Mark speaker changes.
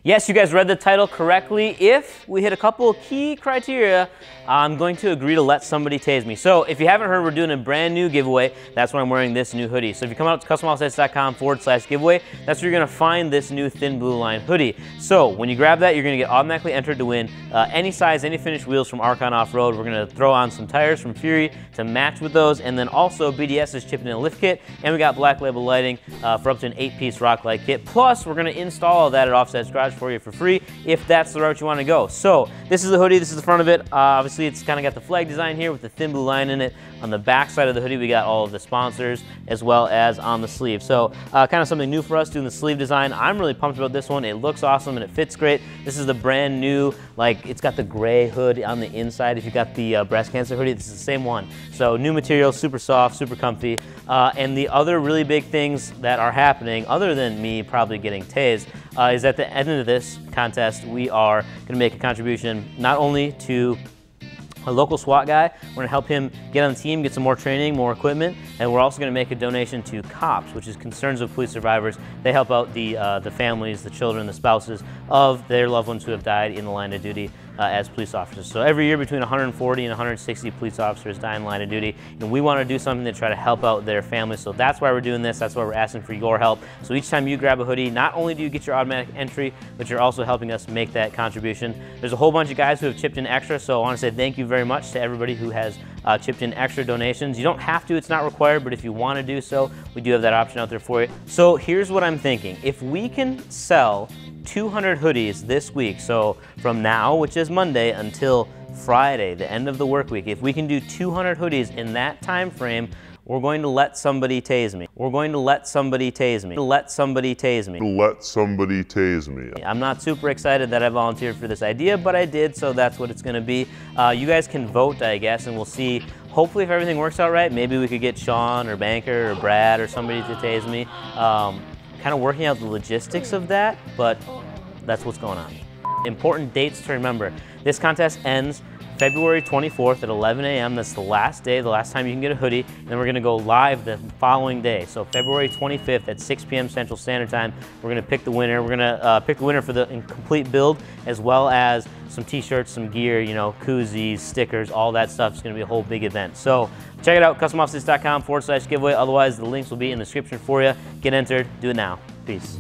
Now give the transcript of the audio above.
Speaker 1: Yes, you guys read the title correctly. If we hit a couple of key criteria, I'm going to agree to let somebody tase me. So if you haven't heard, we're doing a brand new giveaway. That's why I'm wearing this new hoodie. So if you come out to customautocycles.com/giveaway, that's where you're gonna find this new thin blue line hoodie. So when you grab that, you're gonna get automatically entered to win any size, any finished wheels from ARKON Off-Road. We're gonna throw on some tires from Fury to match with those. And then also BDS is chipped in a lift kit. And we got black label lighting for up to an 8-piece rock light kit. Plus, we're gonna install all that at Offset's Garage for you for free if that's the route you wanna go. So this is the hoodie, this is the front of it. Obviously it's kind of got the flag design here with the thin blue line in it. On the back side of the hoodie we got all of the sponsors as well as on the sleeve. So kind of something new for us doing the sleeve design. I'm really pumped about this one. It looks awesome and it fits great. This is the brand new, like it's got the gray hood on the inside. If you got the breast cancer hoodie, this is the same one. So new material, super soft, super comfy. And the other really big things that are happening, other than me probably getting tased, is at the end of this contest, we are gonna make a contribution not only to a local SWAT guy. We're gonna help him get on the team, get some more training, more equipment, and we're also gonna make a donation to C.O.P.S, which is Concerns of Police Survivors. They help out the families, the children, the spouses of their loved ones who have died in the line of duty as police officers. So every year between 140 and 160 police officers die in line of duty, and we want to do something to try to help out their families. So that's why we're doing this. That's why we're asking for your help. So each time you grab a hoodie, not only do you get your automatic entry, but you're also helping us make that contribution. There's a whole bunch of guys who have chipped in extra, so I want to say thank you very much to everybody who has chipped in extra donations. You don't have to, it's not required, but if you want to do so, we do have that option out there for you. So here's what I'm thinking. If we can sell 200 hoodies this week, so from now, which is Monday, until Friday, the end of the work week, if we can do 200 hoodies in that time frame, we're going to let somebody tase me. We're going to let somebody tase me. Let somebody tase me.
Speaker 2: Let somebody tase me.
Speaker 1: I'm not super excited that I volunteered for this idea, but I did, so that's what it's gonna be. You guys can vote, I guess, and we'll see. Hopefully, if everything works out right, maybe we could get Sean or Banker or Brad or somebody to tase me. Kind of working out the logistics of that, but that's what's going on. Important dates to remember. This contest ends February 24th at 11 a.m. That's the last day, the last time you can get a hoodie. And then we're gonna go live the following day. So February 25th at 6 p.m. Central Standard Time, we're gonna pick the winner. We're gonna pick the winner for the complete build, as well as some t-shirts, some gear, you know, koozies, stickers, all that stuff. It's gonna be a whole big event. So check it out, customautocycles.com/giveaway. Otherwise, the links will be in the description for you. Get entered, do it now. Peace.